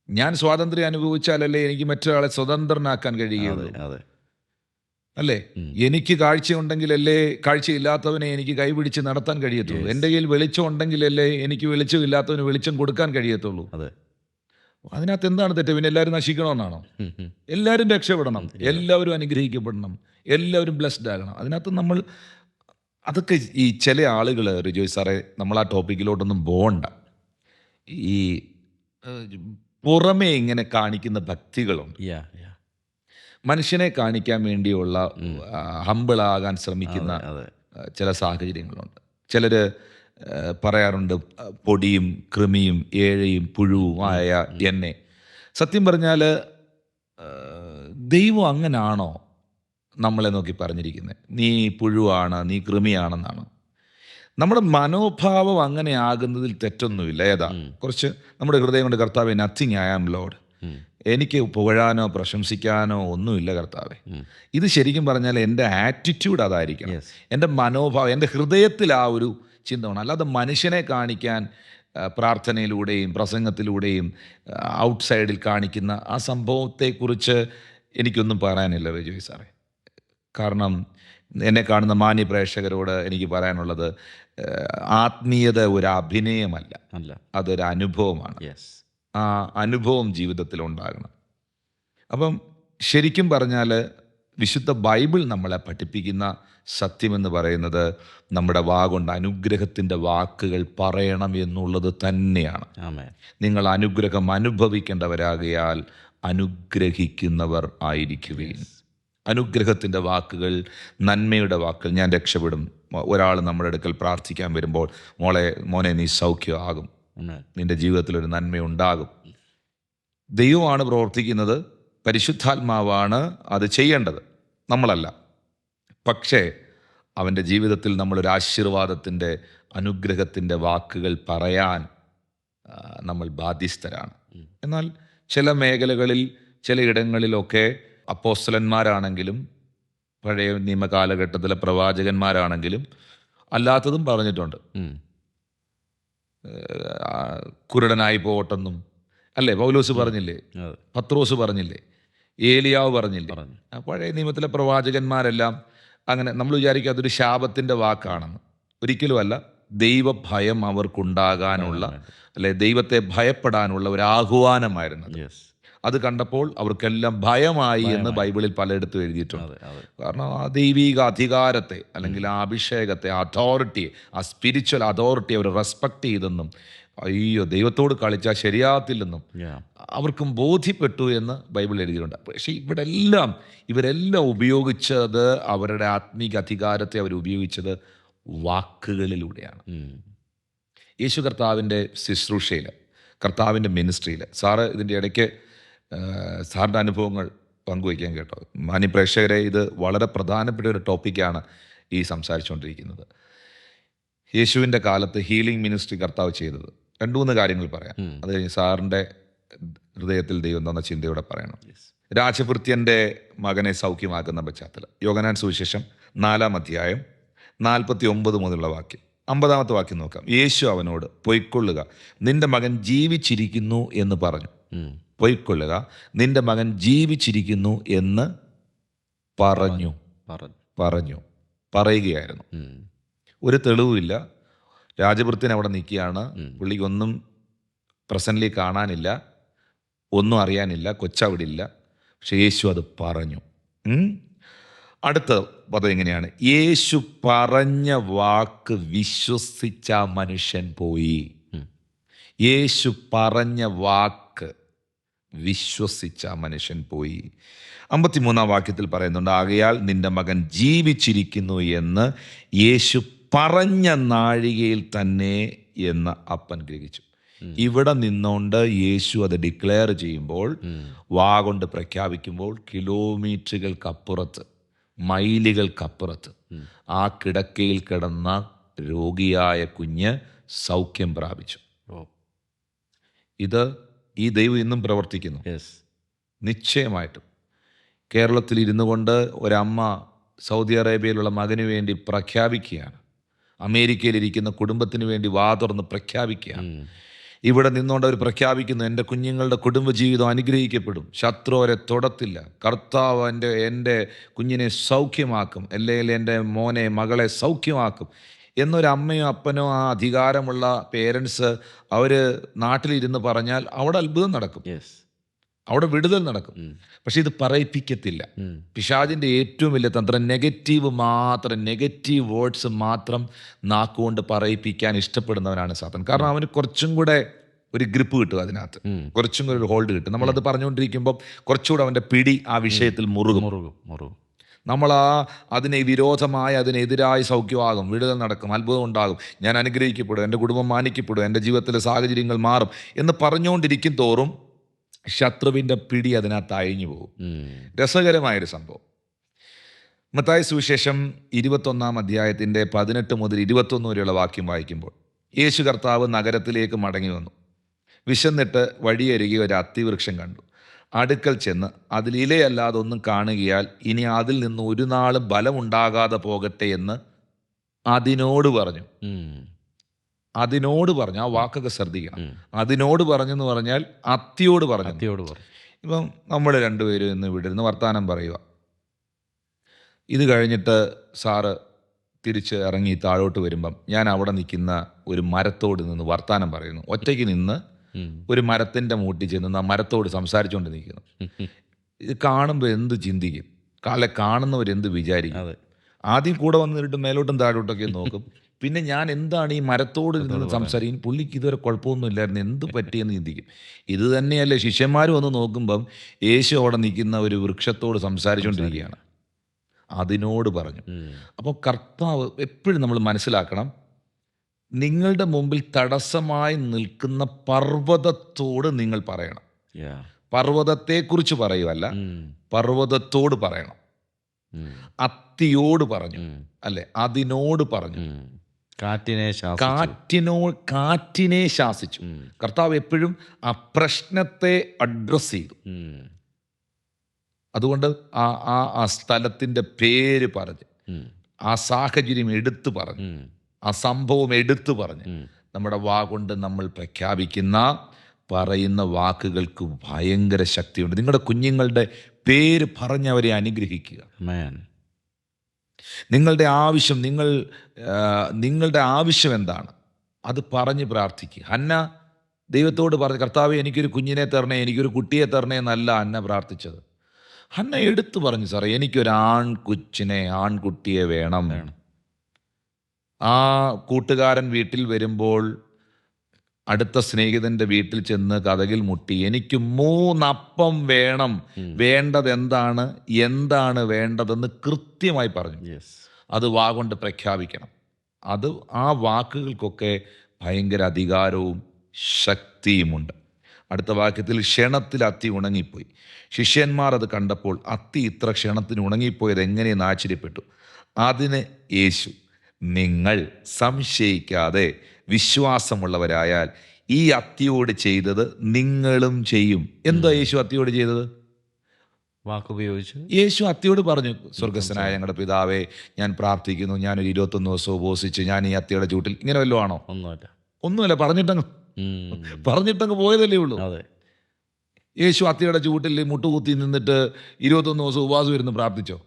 ഞാൻ സ്വാതന്ത്ര്യം അനുഭവിച്ചാലല്ലേ എനിക്ക് മറ്റൊരാളെ സ്വതന്ത്രനാക്കാൻ കഴിയുള്ളൂ. അതെ. അല്ലേ? എനിക്ക് കാഴ്ചയുണ്ടെങ്കിലല്ലേ കാഴ്ചയില്ലാത്തവനെ എനിക്ക് കൈപിടിച്ച് നടത്താൻ കഴിയത്തുള്ളൂ. എൻ്റെ കയ്യിൽ വെളിച്ചം ഉണ്ടെങ്കിലല്ലേ എനിക്ക് വെളിച്ചമില്ലാത്തവന് വെളിച്ചം കൊടുക്കാൻ കഴിയത്തുള്ളൂ. അതെ. അതിനകത്ത് എന്താണ് തെറ്റ്? പിന്നെ എല്ലാവരും നശിക്കണമെന്നാണോ? എല്ലാവരും രക്ഷപ്പെടണം, എല്ലാവരും അനുഗ്രഹിക്കപ്പെടണം, എല്ലാവരും ബ്ലെസ്ഡ് ആകണം. അതിനകത്ത് നമ്മൾ അതൊക്കെ ഈ ചില ആളുകൾ, റിജോയ് സാറേ, നമ്മൾ ആ ടോപ്പിക്കിലോട്ടൊന്നും പോകണ്ട. ഈ പുറമേ ഇങ്ങനെ കാണിക്കുന്ന ഭക്തികളുണ്ട്. മനുഷ്യനെ കാണിക്കാൻ വേണ്ടിയുള്ള ഹമ്പിളാകാൻ ശ്രമിക്കുന്ന ചില സാഹചര്യങ്ങളുണ്ട്. ചിലർ പറയാറുണ്ട് പൊടിയും കൃമിയും ഏഴയും പുഴുവുമായ എന്നെ. സത്യം പറഞ്ഞാൽ ദൈവം അങ്ങനാണോ നമ്മളെ നോക്കി പറഞ്ഞിരിക്കുന്നത്? നീ പുഴുവാണ്, നീ കൃമിയാണെന്നാണ്. നമ്മുടെ മനോഭാവം അങ്ങനെ ആകുന്നതിൽ തെറ്റൊന്നുമില്ല. ഏതാ കുറച്ച് നമ്മുടെ ഹൃദയം കൊണ്ട് കർത്താവേ നത്തിങ് ഐ ആം ലോഡ്, എനിക്ക് പുകഴാനോ പ്രശംസിക്കാനോ ഒന്നുമില്ല കർത്താവേ. ഇത് ശരിക്കും പറഞ്ഞാൽ എൻ്റെ ആറ്റിറ്റ്യൂഡ് അതായിരിക്കണം. എൻ്റെ മനോഭാവം, എൻ്റെ ഹൃദയത്തിൽ ആ ഒരു ചിന്ത വേണം. അല്ലാതെ മനുഷ്യനെ കാണിക്കാൻ പ്രാർത്ഥനയിലൂടെയും പ്രസംഗത്തിലൂടെയും ഔട്ട്സൈഡിൽ കാണിക്കുന്ന ആ സംഭവത്തെക്കുറിച്ച് എനിക്കൊന്നും പറയാനില്ല വിജയ് സാറേ. കാരണം എന്നെ കാണുന്ന മാന്യ പ്രേക്ഷകരോട് എനിക്ക് പറയാനുള്ളത്, ആത്മീയത ഒരു അഭിനയമല്ല, അതൊരു അനുഭവമാണ്. ആ അനുഭവം ജീവിതത്തിൽ ഉണ്ടാകണം. അപ്പം ശരിക്കും പറഞ്ഞാൽ വിശുദ്ധ ബൈബിൾ നമ്മളെ പഠിപ്പിക്കുന്ന സത്യമെന്ന് പറയുന്നത് നമ്മുടെ വാ കൊണ്ട് അനുഗ്രഹത്തിൻ്റെ വാക്കുകൾ പറയണം എന്നുള്ളത് തന്നെയാണ്. നിങ്ങൾ അനുഗ്രഹം അനുഭവിക്കേണ്ടവരാകയാൽ അനുഗ്രഹിക്കുന്നവർ ആയിരിക്കുവിൻ. അനുഗ്രഹത്തിൻ്റെ വാക്കുകൾ, നന്മയുടെ വാക്കുകൾ. ഞാൻ രക്ഷപ്പെടും. ഒരാൾ നമ്മുടെ അടുക്കൽ പ്രാർത്ഥിക്കാൻ വരുമ്പോൾ, മോനെ നീ സൗഖ്യമാകും, നിൻ്റെ ജീവിതത്തിലൊരു നന്മയുണ്ടാകും. ദൈവമാണ് പ്രവർത്തിക്കുന്നത്, പരിശുദ്ധാത്മാവാണ് അത് ചെയ്യേണ്ടത്, നമ്മളല്ല. പക്ഷേ അവൻ്റെ ജീവിതത്തിൽ നമ്മളൊരു ആശീർവാദത്തിൻ്റെ, അനുഗ്രഹത്തിൻ്റെ വാക്കുകൾ പറയാൻ നമ്മൾ ബാധ്യസ്ഥരാണ്. എന്നാൽ ചില മേഖലകളിൽ, ചിലയിടങ്ങളിലൊക്കെ അപ്പോസ്തലന്മാരാണെങ്കിലും പഴയ നിയമകാലഘട്ടത്തിലെ പ്രവാചകന്മാരാണെങ്കിലും അല്ലാത്തതും പറഞ്ഞിട്ടുണ്ട്. കുരുടനായി പോട്ടെന്നും അല്ലേ പൗലോസ് പറഞ്ഞില്ലേ, പത്രോസ് പറഞ്ഞില്ലേ, ഏലിയാവ് പറഞ്ഞില്ലേ. പഴയ നിയമത്തിലെ പ്രവാചകന്മാരെല്ലാം അങ്ങനെ. നമ്മൾ വിചാരിക്കുക അതൊരു ശാപത്തിൻ്റെ വാക്കാണെന്ന്. ഒരിക്കലുമല്ല. ദൈവഭയം അവർക്കുണ്ടാകാനുള്ള, അല്ലെ ദൈവത്തെ ഭയപ്പെടാനുള്ള ഒരു ആഹ്വാനമായിരുന്നു. അത് കണ്ടപ്പോൾ അവർക്കെല്ലാം ഭയമായി എന്ന് ബൈബിളിൽ പലയിടത്തും എഴുതിയിട്ടുണ്ട്. കാരണം ആ ദൈവിക അധികാരത്തെ, അല്ലെങ്കിൽ ആ അഭിഷേകത്തെ, ആ അതോറിറ്റിയെ, ആ സ്പിരിച്വൽ അതോറിറ്റിയെ അവർ റെസ്പെക്റ്റ് ചെയ്തെന്നും, അയ്യോ ദൈവത്തോട് കളിച്ചാൽ ശരിയാകത്തില്ലെന്നും അവർക്കും ബോധ്യപ്പെട്ടു എന്ന് ബൈബിൾ എഴുതിയിട്ടുണ്ട്. പക്ഷേ ഇവരെല്ലാം ഉപയോഗിച്ചത്, അവരുടെ ആത്മീക അധികാരത്തെ അവർ ഉപയോഗിച്ചത് വാക്കുകളിലൂടെയാണ്. യേശു കർത്താവിൻ്റെ ശുശ്രൂഷയിൽ, കർത്താവിൻ്റെ മിനിസ്ട്രിയിൽ, സാറ് ഇതിൻ്റെ ഇടയ്ക്ക് സാറിൻ്റെ അനുഭവങ്ങൾ പങ്കുവയ്ക്കാൻ കേട്ടോ. മാന്യ പ്രേക്ഷകരെ, ഇത് വളരെ പ്രധാനപ്പെട്ട ഒരു ടോപ്പിക്കാണ് ഈ സംസാരിച്ചുകൊണ്ടിരിക്കുന്നത്. യേശുവിൻ്റെ കാലത്ത് ഹീലിംഗ് മിനിസ്ട്രി കർത്താവ് ചെയ്തത് 2-3 കാര്യങ്ങൾ പറയാം. അത് കഴിഞ്ഞ് സാറിൻ്റെ ഹൃദയത്തിൽ ദൈവം തന്ന ചിന്തയോടെ പറയണം. രാജഭൃത്യൻ്റെ മകനെ സൗഖ്യമാക്കുന്ന പശ്ചാത്തലം. യോഹന്നാൻ സുവിശേഷം 4-ാം അധ്യായം 49 മുതലുള്ള വാക്യം. 50-ാമത്തെ വാക്യം നോക്കാം. യേശു അവനോട്, പൊയ്ക്കൊള്ളുക, നിന്റെ മകൻ ജീവിച്ചിരിക്കുന്നു എന്ന് പറഞ്ഞു. പൊയ്ക്കൊള്ളുക, നിന്റെ മകൻ ജീവിച്ചിരിക്കുന്നു എന്ന് പറയുകയായിരുന്നു. ഒരു തെളിവുമില്ല. രാജഭൃത്യൻ അവിടെ നിൽക്കുകയാണ്. പുള്ളിക്കൊന്നും പ്രസൻ്റ്ലി കാണാനില്ല, ഒന്നും അറിയാനില്ല, കൊച്ചവിടെ ഇല്ല. പക്ഷെ യേശു അത് പറഞ്ഞു. അടുത്ത പദം എങ്ങനെയാണ്? യേശു പറഞ്ഞ വാക്ക് വിശ്വസിച്ച മനുഷ്യൻ പോയി. യേശു പറഞ്ഞ വാക്ക് വിശ്വസിച്ച ആ മനുഷ്യൻ പോയി. 53 വാക്യത്തിൽ പറയുന്നുണ്ട്, ആകയാൽ നിന്റെ മകൻ ജീവിച്ചിരിക്കുന്നു എന്ന് യേശു പറഞ്ഞ നാഴികയിൽ തന്നെ എന്ന് അപ്പൻ ഗ്രഹിച്ചു. ഇവിടെ നിന്നുകൊണ്ട് യേശു അത് ഡിക്ലെയർ ചെയ്യുമ്പോൾ, വാ കൊണ്ട് പ്രഖ്യാപിക്കുമ്പോൾ, കിലോമീറ്ററുകൾക്കപ്പുറത്ത്, മൈലുകൾക്കപ്പുറത്ത് ആ കിടക്കയിൽ കിടന്ന രോഗിയായ കുഞ്ഞ് സൗഖ്യം പ്രാപിച്ചു. ഇത് ഈ ദൈവം ഇന്നും പ്രവർത്തിക്കുന്നു. നിശ്ചയമായിട്ടും കേരളത്തിൽ ഇരുന്നു കൊണ്ട് ഒരമ്മ സൗദി അറേബ്യയിലുള്ള മകന് വേണ്ടി പ്രഖ്യാപിക്കുകയാണ്. അമേരിക്കയിലിരിക്കുന്ന കുടുംബത്തിന് വേണ്ടി വാ തുറന്ന് പ്രഖ്യാപിക്കുകയാണ്. ഇവിടെ നിന്നുകൊണ്ട് അവർ പ്രഖ്യാപിക്കുന്നു, എൻ്റെ കുഞ്ഞുങ്ങളുടെ കുടുംബജീവിതം അനുഗ്രഹിക്കപ്പെടും, ശത്രു അവരെ തൊടത്തില്ല, കർത്താവ് എൻ്റെ കുഞ്ഞിനെ സൗഖ്യമാക്കും, അല്ലെങ്കിൽ എൻ്റെ മോനെ മകളെ സൗഖ്യമാക്കും എന്നൊരമ്മയോ അപ്പനോ ആ അധികാരമുള്ള പേരൻസ് അവർ നാട്ടിലിരുന്ന് പറഞ്ഞാൽ അവിടെ അത്ഭുതം നടക്കും, അവിടെ വിടുതൽ നടക്കും. പക്ഷെ ഇത് പറയിപ്പിക്കത്തില്ല. പിശാചിൻ്റെ ഏറ്റവും വലിയ തന്ത്രം നെഗറ്റീവ് വേർഡ്സ് മാത്രം നാക്കുകൊണ്ട് പറയിപ്പിക്കാൻ ഇഷ്ടപ്പെടുന്നവനാണ് സാത്താൻ. കാരണം അവന് കുറച്ചും കൂടെ ഒരു ഗ്രിപ്പ് കിട്ടും, അതിനകത്ത് കുറച്ചും കൂടെ ഒരു ഹോൾഡ് കിട്ടും. നമ്മളത് പറഞ്ഞുകൊണ്ടിരിക്കുമ്പോൾ കുറച്ചുകൂടെ അവൻ്റെ പിടി ആ വിഷയത്തിൽ മുറുകും. നമ്മൾ അതിനെ വിരോധമായി, അതിനെതിരായി സൗഖ്യമാകും, വിടുതൽ നടക്കും, അത്ഭുതം ഉണ്ടാകും, ഞാൻ അനുഗ്രഹിക്കപ്പെടും, എൻ്റെ കുടുംബം മാനിക്കപ്പെടും, എൻ്റെ ജീവിതത്തിലെ സാഹചര്യങ്ങൾ മാറും എന്ന് പറഞ്ഞുകൊണ്ടിരിക്കും തോറും ശത്രുവിൻ്റെ പിടി അതിനകത്ത് അയഞ്ഞു പോകും. രസകരമായൊരു സംഭവം. മത്തായി സുവിശേഷം 21 അധ്യായത്തിൻ്റെ 18 മുതൽ 21 വരെയുള്ള വാക്യം വായിക്കുമ്പോൾ, യേശു കർത്താവ് നഗരത്തിലേക്ക് മടങ്ങി വന്നു. വിശന്നിട്ട് വഴിയരികെ ഒരു അത്തിവൃക്ഷം കണ്ടു. അടുക്കൽ ചെന്ന് അതിൽ ഇലയല്ലാതെ ഒന്നും കാണുകയാൽ ഇനി അതിൽ നിന്ന് ഒരു നാളും ബലമുണ്ടാകാതെ പോകട്ടെ എന്ന് അതിനോട് പറഞ്ഞു. ആ വാക്കൊക്കെ ശ്രദ്ധിക്കണം. അതിനോട് പറഞ്ഞു എന്ന് പറഞ്ഞാൽ അത്തിയോട് പറഞ്ഞു. ഇപ്പം നമ്മൾ രണ്ടുപേരും ഇന്ന് ഇവിടെ ഇരുന്ന് വർത്താനം പറയുക. ഇത് കഴിഞ്ഞിട്ട് സാറ് തിരിച്ച് ഇറങ്ങി താഴോട്ട് വരുമ്പം ഞാൻ അവിടെ നിൽക്കുന്ന ഒരു മരത്തോട് നിന്ന് വർത്താനം പറയുന്നു. ഒറ്റയ്ക്ക് നിന്ന് ഒരു മരത്തിൻ്റെ മൂട്ടി ചെന്ന് ആ മരത്തോട് സംസാരിച്ചുകൊണ്ട് നിൽക്കുന്നു. ഇത് കാണുമ്പോൾ എന്ത് ചിന്തിക്കും? കാണുന്നവരെന്ത് വിചാരിക്കും? ആദ്യം കൂടെ വന്നിട്ട് മേലോട്ടും താഴോട്ടൊക്കെ നോക്കും. പിന്നെ ഞാൻ എന്താണ് ഈ മരത്തോട് നിന്ന് സംസാരിക്കും? പുള്ളിക്ക് ഇതുവരെ കുഴപ്പമൊന്നും ഇല്ലായിരുന്നു, എന്ത് പറ്റിയെന്ന് ചിന്തിക്കും. ഇത് തന്നെയല്ലേ ശിഷ്യന്മാർ വന്ന് നോക്കുമ്പം യേശു അവിടെ നിൽക്കുന്ന ഒരു വൃക്ഷത്തോട് സംസാരിച്ചുകൊണ്ടിരിക്കുകയാണ്. അതിനോട് പറഞ്ഞു. അപ്പോൾ കർത്താവ് എപ്പോഴും നമ്മൾ മനസ്സിലാക്കണം, നിങ്ങളുടെ മുമ്പിൽ തടസ്സമായി നിൽക്കുന്ന പർവ്വതത്തോട് നിങ്ങൾ പറയണം. പർവ്വതത്തെക്കുറിച്ച് പറയുവല്ല, പർവ്വതത്തോട് പറയണം. അത്തിയോട് പറഞ്ഞു, അല്ലെ, അതിനോട് പറഞ്ഞു, കാറ്റിനെ ശാസിച്ചു. കർത്താവ് എപ്പോഴും ആ പ്രശ്നത്തെ അഡ്രസ് ചെയ്തു. അതുകൊണ്ട് ആ സ്ഥലത്തിൻ്റെ പേര് പറഞ്ഞ്, ആ സാഹചര്യം എടുത്തു പറഞ്ഞു, ആ സംഭവം എടുത്തു പറഞ്ഞ്, നമ്മുടെ വാ കൊണ്ട് നമ്മൾ പറയുന്ന വാക്കുകൾക്ക് ഭയങ്കര ശക്തിയുണ്ട്. നിങ്ങളുടെ കുഞ്ഞുങ്ങളുടെ പേര് പറഞ്ഞവരെ അനുഗ്രഹിക്കുക. നിങ്ങളുടെ ആവശ്യം എന്താണ് അത് പറഞ്ഞ് പ്രാർത്ഥിക്കുക. ഹന്ന ദൈവത്തോട് പറഞ്ഞു, കർത്താവേ എനിക്കൊരു കുഞ്ഞിനെ തരണേ, എനിക്കൊരു കുട്ടിയെ തരണേ എന്നല്ല ഹന്ന പ്രാർത്ഥിച്ചത്. ഹന്ന എടുത്തു പറഞ്ഞു, സാറേ എനിക്കൊരു ആൺകുട്ടിയെ വേണം. ആ കൂട്ടുകാരൻ വീട്ടിൽ വരുമ്പോൾ അടുത്ത സ്നേഹിതൻ്റെ വീട്ടിൽ ചെന്ന് കതകിൽ മുട്ടി, എനിക്ക് 3 അപ്പം വേണം, വേണ്ടത് എന്താണ് വേണ്ടതെന്ന് കൃത്യമായി പറഞ്ഞു. അത് വാ കൊണ്ട് പ്രഖ്യാപിക്കണം. ആ വാക്കുകൾക്കൊക്കെ ഭയങ്കര അധികാരവും ശക്തിയുമുണ്ട്. അടുത്ത വാക്യത്തിൽ, ക്ഷണത്തിൽ അത്തി ഉണങ്ങിപ്പോയി. ശിഷ്യന്മാർ അത് കണ്ടപ്പോൾ അത്തി ഇത്ര ക്ഷണത്തിന് ഉണങ്ങിപ്പോയത് എങ്ങനെയെന്ന് ആശ്ചര്യപ്പെട്ടു. അതിന് യേശു, നിങ്ങൾ സംശയിക്കാതെ വിശ്വാസമുള്ളവരായാൽ ഈ അത്തിയോട് ചെയ്തത് നിങ്ങളും ചെയ്യും. എന്താ യേശു അത്തിയോട് ചെയ്തത്? വാക്കുപയോഗിച്ചു. യേശു അത്തിയോട് പറഞ്ഞു, സ്വർഗസ്ഥനായ ഞങ്ങളുടെ പിതാവേ, ഞാൻ പ്രാർത്ഥിക്കുന്നു, ഞാനൊരു 21 ദിവസം ഉപവസിച്ച് ഞാൻ ഈ അത്തിയുടെ ചൂട്ടിൽ. ഇങ്ങനെ വല്ലതും ആണോ? ഒന്നുമല്ല. പറഞ്ഞിട്ടങ്ങ് പോയതല്ലേ ഉള്ളൂ. യേശു അത്തിയുടെ ചൂട്ടിൽ മുട്ടുകുത്തി നിന്നിട്ട് 21 ദിവസം ഉപവാസം ഇരുന്ന് പ്രാർത്ഥിച്ചോ?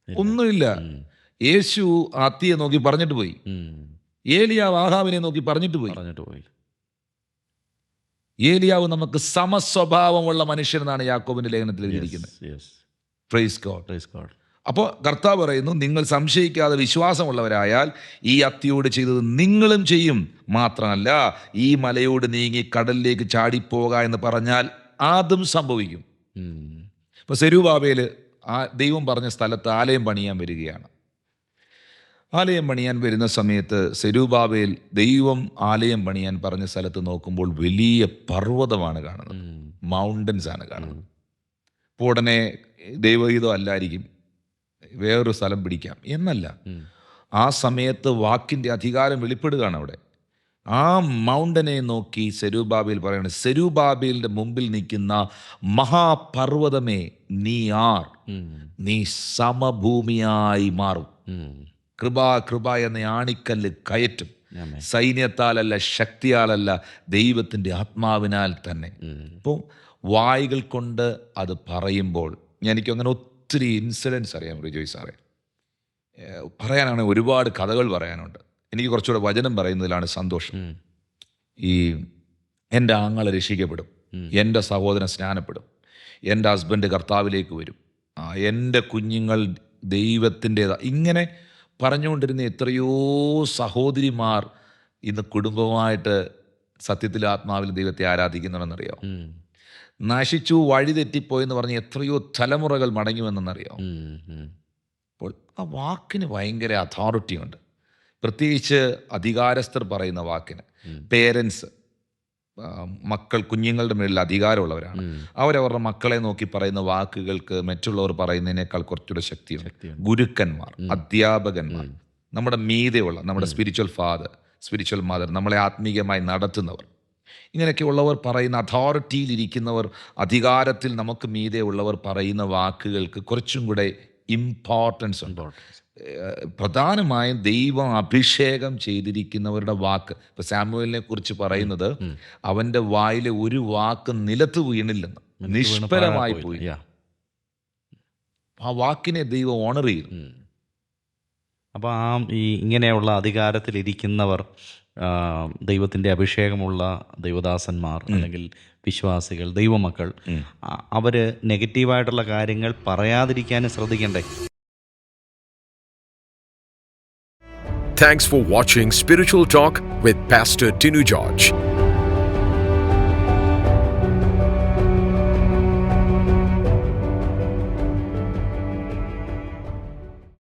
ഒന്നുമില്ല. യേശു അത്തിയെ നോക്കി പറഞ്ഞിട്ട് പോയി. ഏലിയാവ് ആഹാബിനെ നോക്കി പറഞ്ഞിട്ട് പോയി. ഏലിയാവ് നമുക്ക് സമസ്വഭാവമുള്ള മനുഷ്യനെന്നാണ് യാക്കോബിന്റെ ലേഖനത്തിൽ എഴുതിയിരിക്കുന്നത്. Praise God. അപ്പോൾ കർത്താവ് പറയുന്നു, നിങ്ങൾ സംശയിക്കാതെ വിശ്വാസമുള്ളവരായാൽ ഈ അത്തിയോട് ചെയ്തത് നിങ്ങളും ചെയ്യും. മാത്രമല്ല, ഈ മലയോട് നീങ്ങി കടലിലേക്ക് ചാടിപ്പോക എന്ന് പറഞ്ഞാൽ അതും സംഭവിക്കും. ഇപ്പോൾ സെരൂബാബേൽ ദൈവം പറഞ്ഞ സ്ഥലത്ത് ആലയം പണിയാൻ വരികയാണ്. ആലയം പണിയാൻ വരുന്ന സമയത്ത് സെരൂബാബേൽ ദൈവം ആലയം പണിയാൻ പറഞ്ഞ സ്ഥലത്ത് നോക്കുമ്പോൾ വലിയ പർവ്വതമാണ് കാണുന്നത്, മൗണ്ടൻസ് ആണ് കാണുന്നത്. അപ്പോൾ ഉടനെ ദൈവഗീതം അല്ലായിരിക്കും, വേറൊരു സ്ഥലം പിടിക്കാം എന്നല്ല. ആ സമയത്ത് വാക്കിൻ്റെ അധികാരം വെളിപ്പെടുകയാണ് അവിടെ. ആ മൗണ്ടനെ നോക്കി സെരൂബാബേൽ പറയുന്നത്, സെരൂബാബേലിൻ്റെ മുമ്പിൽ നിൽക്കുന്ന മഹാപർവ്വതമേ നീ ആർ, നീ സമഭൂമിയായി മാറും. കൃപ എന്ന ആണിക്കല്ല് കയറ്റും. സൈന്യത്താലല്ല, ശക്തിയാലല്ല, ദൈവത്തിൻ്റെ ആത്മാവിനാൽ തന്നെ. അപ്പോൾ വായികൾ കൊണ്ട് അത് പറയുമ്പോൾ എനിക്കങ്ങനെ ഒത്തിരി ഇൻസിഡൻസ് അറിയാം റിജോയ് സാറേ. പറയാനാണ് ഒരുപാട് കഥകൾ പറയാനുണ്ട്. എനിക്ക് കുറച്ചുകൂടെ വചനം പറയുന്നതിലാണ് സന്തോഷം. ഈ എൻ്റെ ആങ്ങളെ രക്ഷിക്കപ്പെടും, എൻ്റെ സഹോദരൻ സ്നാനപ്പെടും, എൻ്റെ ഹസ്ബൻഡ് കർത്താവിലേക്ക് വരും, എൻ്റെ കുഞ്ഞുങ്ങൾ ദൈവത്തിൻ്റെതാ, ഇങ്ങനെ പറഞ്ഞുകൊണ്ടിരുന്ന എത്രയോ സഹോദരിമാർ ഇന്ന് കുടുംബമായിട്ട് സത്യത്തിൽ ആത്മാവിൽ ദൈവത്തെ ആരാധിക്കുന്നുണ്ടെന്നറിയാം. നശിച്ചു വഴിതെറ്റിപ്പോയെന്ന് പറഞ്ഞ് എത്രയോ തലമുറകൾ മടങ്ങുമെന്നറിയാം. അപ്പോൾ ആ വാക്കിന് ഭയങ്കര അതോറിറ്റി ഉണ്ട്, പ്രത്യേകിച്ച് അധികാരസ്ഥർ പറയുന്ന വാക്കിന്. പേരൻസ്, മക്കൾ, കുഞ്ഞുങ്ങളുടെ മേളിൽ അധികാരമുള്ളവരാണ്. അവരവരുടെ മക്കളെ നോക്കി പറയുന്ന വാക്കുകൾക്ക് മറ്റുള്ളവർ പറയുന്നതിനേക്കാൾ കുറച്ചുകൂടെ ശക്തിയുണ്ട്. ഗുരുക്കന്മാർ, അധ്യാപകന്മാർ, നമ്മുടെ മീതെയുള്ള നമ്മുടെ സ്പിരിച്വൽ ഫാദർ, സ്പിരിച്വൽ മദർ, നമ്മളെ ആത്മീയമായി നടത്തുന്നവർ, ഇങ്ങനെയൊക്കെ ഉള്ളവർ പറയുന്ന, അതോറിറ്റിയിലിരിക്കുന്നവർ, അധികാരത്തിൽ നമുക്ക് മീതെ ഉള്ളവർ പറയുന്ന വാക്കുകൾക്ക് കുറച്ചും കൂടെ ഇമ്പോർട്ടൻസ് ഉണ്ട്. പ്രധാനമായും ദൈവം അഭിഷേകം ചെയ്തിരിക്കുന്നവരുടെ വാക്ക്. ഇപ്പൊ സാമുവേലിനെ കുറിച്ച് പറയുന്നത്, അവന്റെ വായിലെ ഒരു വാക്ക് നിലത്ത് വീണില്ലെന്ന്, നിഷ്ഫലമായി പോയി. ആ വാക്കിനെ ദൈവം ഓണർ ചെയ്തു. അപ്പോൾ ഇങ്ങനെയുള്ള അധികാരത്തിലിരിക്കുന്നവർ, ദൈവത്തിൻ്റെ അഭിഷേകമുള്ള ദൈവദാസന്മാർ അല്ലെങ്കിൽ വിശ്വാസികൾ, ദൈവമക്കൾ, അവർ നെഗറ്റീവായിട്ടുള്ള കാര്യങ്ങൾ പറയാതിരിക്കാനും ശ്രദ്ധിക്കണ്ടേ? Thanks for watching Spiritual Talk with Pastor Tinu George.